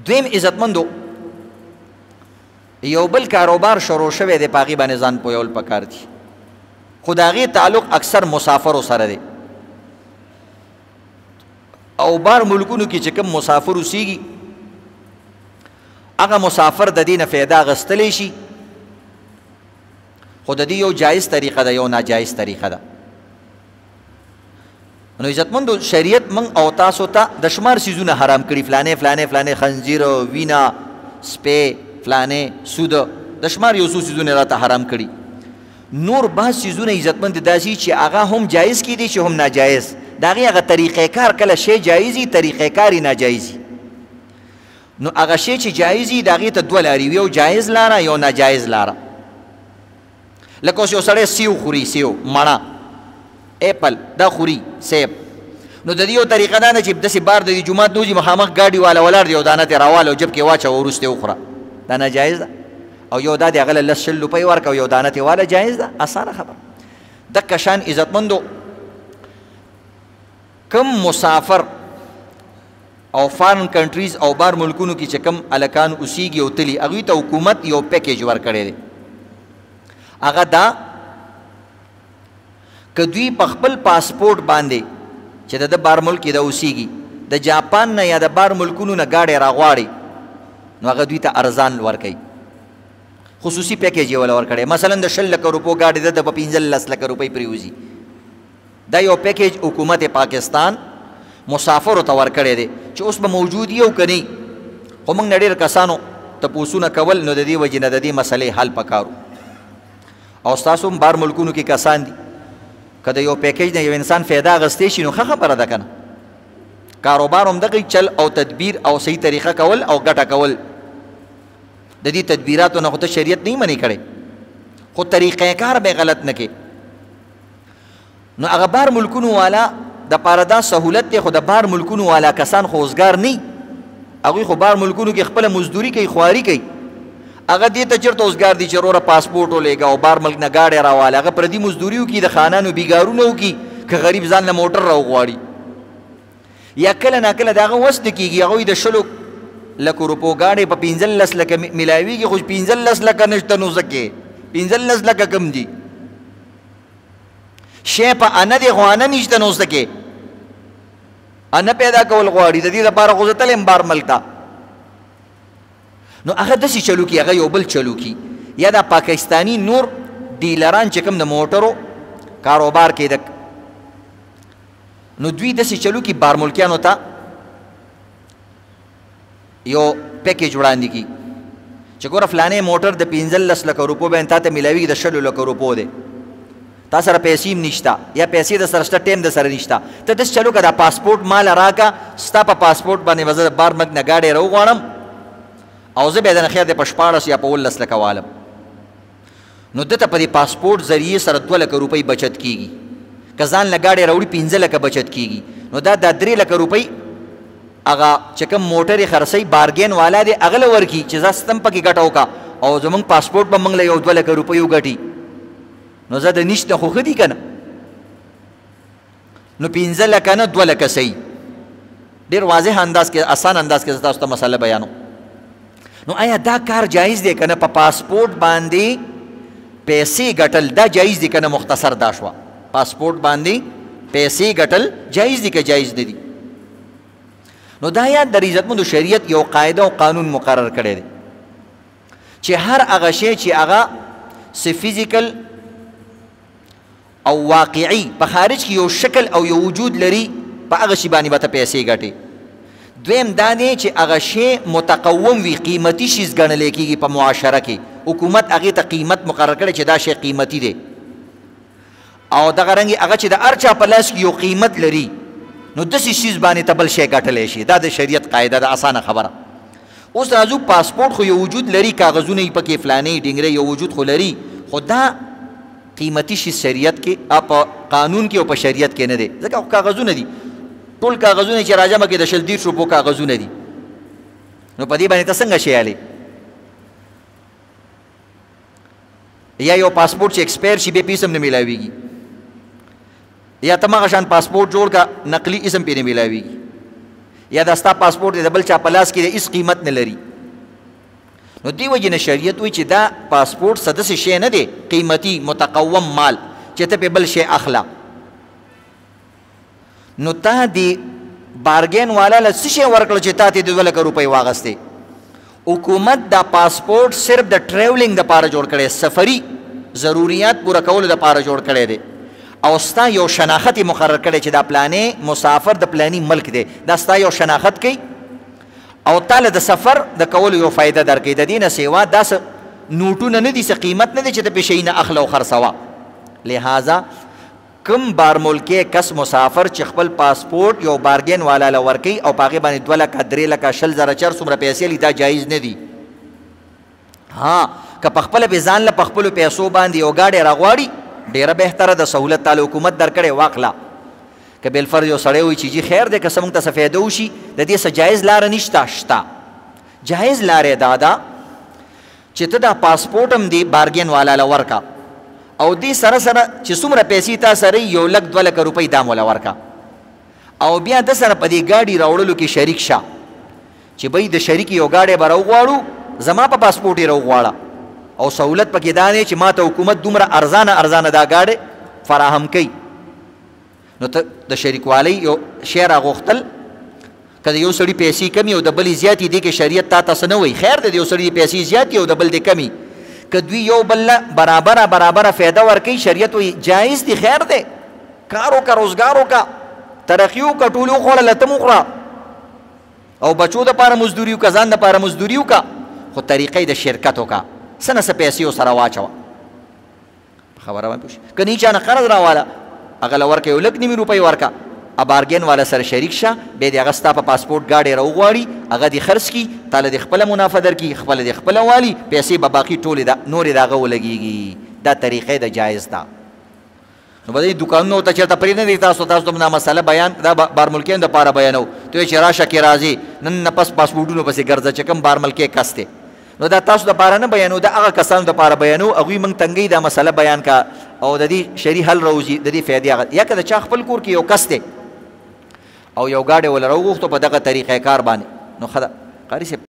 دویم عزتمندو یو بل کاروبار شروع شوی دی، په هغې باندې ځان پویول پکار دي، خو د هغې تعلق اکثر مسافرو سره دی. او بار ملکونو کې چې کوم مسافر اوسیږي هغه مسافر د دې نه فایده اخیستلی شي، خو د دې یو جایز طریقه ده یو ناجایز طریقه ده. نو عزتمندو شریعت من او تاسو ته د شمار څیزونه حرام کړي، فلانې فلانې فلانې خنزیر، وینا، سپی، فلانې سود، د شمار یو څو څیزونه راته حرام کړي. نور بعض څیزونه عزتمند داسې چې هغه هم جایز کیدي چې هم ناجایز، د هغې هغه طریقې کار کله شی جایز وي طریقې کار یې ناجایز وي. نو هغه شی چې جایز وي د هغې ته دوه لارې، یو جایز لاره یو ناجایز لاره. لکه اوس یو سړی سیو خوري، سیو مڼه اپل دا خوري سیب، نو د دې یو طریقه دا نه چې داسې بار د دې جومات نه وځي مخامخ ګاډي والا ولاړ دی او دانه ترې راواله او جب کې واچوه وروسته یې وخوره، دا ناجایز ده. او یو دا د هغه له لس شل روپۍ ورکړه او یو دانه ترې واله، جایز ده، اسانه خبره. دکه شان عزتمندو کم مسافر او فارن کنټریز او بار ملکونو کې چې کم الکان اوسیږي او تلي، هغوی ته حکومت یو پیکیج ورکړی دی. هغه دا که دوی په خپل پاسپورټ باندې چې د بار ملک کې د اوسیږي د جاپان نه یا د بار ملکونو نه گاډی راغواړي، نو هغه دوی ته ارزان ورکوي، خصوصي پیکیج یې وله ورکړی. مثلا د 100 لکه روپو گاډي ده د په 15 لکه روپۍ پرېوځي، دا یو پیکیج حکومت پاکستان مسافرو ته ورکړی دی چې اوس به موجود یو که نه. خو موږ نه ډېر کسانو تپوسونه کول، نو د دې وجې نه د دې مسلې حل پکارو. او ستاسو هم بار ملکونو کې کسان دي، که د یو پیکیج نه یو انسان فایده اخیستی شي نو ښه خبره ده که نه. کاروبار هم دغه چل او تدبیر او صحیح طریقه کول او ګټه کول، د دې تدبیراتو نه خو ته شریعت نه منې کړی، خو طریقه کار به غلط نه کې. نو هغه بار ملکونو والا د پاره دا سهولت دی، خو د بار ملکونو والا کسان خو اوزګار نه، هغوی خو بار ملکونو کې خپله مزدوري کوي، خواري کوي. هغه دې ته چېرته اوزګار دي چې وروره پاسپورټ ولېږه او بار ملک نه گاډی راواله، هغه پردي مزدوري وکړي، د خانانو بیګارونه وکړي، که غریب ځان له موټر راوغواړي. یا کله ناکله د هغه وس نه کېږي، هغوی د 100 لکو روپو گاډی په 15 لکه میلاویږي، خو 15 لکه نشته، نو څه کې 15 لکه کم دي، شی په انه دی خو انه نشته، نو څه کې انه پیدا کول غواړي. د دې لپاره خو زه تلم بار ملک ته، نو هغه داسې چلو کي، هغه یو بل چلو کي. یا دا پاکستانی نور ډیلران چې کوم د موټرو کاروبار کې د، نو دوی داسې چلو کي بار ملکیانو ته یو پیکیج وړاندې کي چې ګوره فلانې موټر د 15 لکه روپو باندې تا ته میلاویږي د 100 لکه روپو دی، تا سره پیسې هم نشته یا پیسې د سره شته، ټیم د سره نشته، ته داسې چلو که دا پاسپورټ ماله راکه، ستا په پاسپورټ باندې به زه د بار ملک نه ګاډی راوغواړم او زه بیا د نه خیر دی په 14 یا په 19 لکه والم. نو ده ته په دې پاسپورټ ذریعې سره 2 لکه روپۍ بچت کېږي، که ځان له ګاډی راوړي 15 لکه بچت کېږي. نو دا 3 لکه روپۍ هغه چې کوم موټر یې خرڅوي بارګین والا دی، هغه له ورکړي چې زه ستم پکې ګټه وکړه او زموږ پاسپورټ به موږ له یو 2 لکه روپۍ وګټي. نو زه د نشته خو ښه دي که نه؟ نو 15 لکه نه 2 لکه صحیح، ډېر واضح انداز کې، آسان انداز کې زه تاسو ته مسله بیانوم. نو آیا دا کار جایز دی که نه؟ په پاسپورټ باندې پیسې ګټل دا جایز دی که نه؟ مختصر دا شوه، پاسپورټ باندې پیسې ګټل جایز دی که جایز نه دي؟ نو دا یا د عزتمندو شریعت یو قاعده او قانون مقرر کړی دی چې هر هغه شی چې هغه څه فیزیکل او واقعي په خارج کې یو شکل او یو وجود لري، په هغه شي باندې به ته پیسې ګټې. دویم دا دی چې هغه شی متقوم وي، قیمتي شیز ګڼلی کېږي په معاشره کې، حکومت هغې ته قیمت مقرر کړی چې دا شی قیمتي دی، او دغه رنګې هغه چې د هر چا په لاس کې یو قیمت لري، نو داسې شیز باندې ته بل شی ګټلی شي. دا د شریعت قاعده ده، اسانه خبره. اوس راځو پاسپورټ خو یو وجود لري، کاغذونه یې پکې فلانې ډینګرې یو وجود خو لري، خو دا قیمتي شیز شریعت کې په قانون کې او په شریعت کې نه دی، ځکه خو کاغذونه دي، ټول کاغذونه چې راجمع کې د 100 روپو کاغذونه دي، نو په دې باندې ته څنګه شی الی؟ یا یو پاسپورټ چې ایکسپایر شي بیا پیس هم نه میلاویږي، یا ته مغه شان پاسپورټ جوړ کا نقلي اسم پې نه میلاویږي، یا دا ستا پاسپورټ دی د بل چا په لاس کې دی هېڅ قیمت نه لري. نو دې وجې نه شریعت وایي چې دا پاسپورټ څه داسې شی نه دی قیمتي متقوم مال چې ته پې بل شی اخله. نو تا دې بارګین والا له څه شی ورکړه چې تا ته د 2 لکه روپۍ واغستې؟ حکومت دا پاسپورټ صرف د ټریولینګ دپاره جوړ کړی، سفري ضروریات پوره کولو دپاره جوړ کړی دی، او ستا یو شناخت یې مقرر کړی چې دا پلانې مسافر د پلاني ملک دی، دا ستا یو شناخت کوي او تاله د سفر د کولو یو فایده درکوي. د دې نه سیوا دا څه نوټونه نه دي، څه قیمت نه دی چې ته پې شی نه اخله او خرڅوه. لہذا کم بار ملکی کس مسافر چې خپل پاسپورټ یو بارګین والا له ورکوي او په هغې باندې 2 لکه 3 لکه 20,000 چر څومره پیسې لي، دا جایز نه دي. ها که په خپله پې ځان له په خپلو پیسو باندې یو ګاډی راغواړي ډېره بهتره د سهولت تاله حکومت درکړی واخله. که بالفرض یو سړی وایي چې جي خیر دی که څه موږ ته څه فایده وشي د دې څه جایز لاره نشته. شته جایز لارې دا ده چې ته دا پاسپورټ هم دی بارګین والا له ورکه او دې سره سره چې څومره پیسې تا سره 1 لک 2 لکه روپۍ دا موله ورکه او بیا د سره په دې ګاډي راوړلو کې شریک شه چې بهی د شریک یو ګاډی به راوغواړو زما په پاسپورټ یې راوغواړه او سهولت پکې دا دی چې ما ته حکومت دومره ارزانه دا ګاډی فراهم کوي. نو ته د شریکوالۍ یو شی راغوښتل که د یو سړي پیسې کمي او د بلې زیاتې دې کې شریعت تا ته څه نه وایي، خیر دی د یو سړي پیسې زیاتې او د بل دې کمي، که دوی یو بل له برابره فایده ورکوي شریعت وایي جایز دی، خیر دی، کار وکړه، روزګار وکړه، ترقي وکړه، ټول وخوړله ته م وخوره او بچو دپاره مزدوري وکړه، ځان دپاره مزدوري وکړه، خو طریقه د شرکت وکړه، څه نه څه پیسې ورسره واچوه. خبره باندې پوه شي که نه چا نه قرض راواله هغه له ورکه 1 لک نیمې روپۍ ورکه، بارګین والا سره شریک شه، بیا دې هغه ستا په پاسپورټ ګاډی راوغواړي، هغه دې خرڅ کړي، تاله دې خپله منافع درکړي، خپله دې خپله والي، پیسې به باقي ټولې نورې د هغه ولګېږي. دا طریقې د جایز ده. نو به دې دوکانونو ته چېرته پرېږدئ تاسو ته دا مسله بیان دا بارملکیانو دپاره بیانوو، ته وایې چې راشه کې راځې نن نه پس پاسپورټونو پسې ګرځه چې کوم بارملکی کس دی. نو دا تاسو دپاره نه بیانو، دا هغه کسانو دپاره بیانو هغوی موږ تنګوي دا مسله بیان کا او د دې شرعي حل راوځي، د دې فایدې هغه یا که د چا خپل کور کې یو کس دی او یو ګاډی وله راوغوښتو په دغه طریقې کار باندې، نو ښه ده قاري صاحب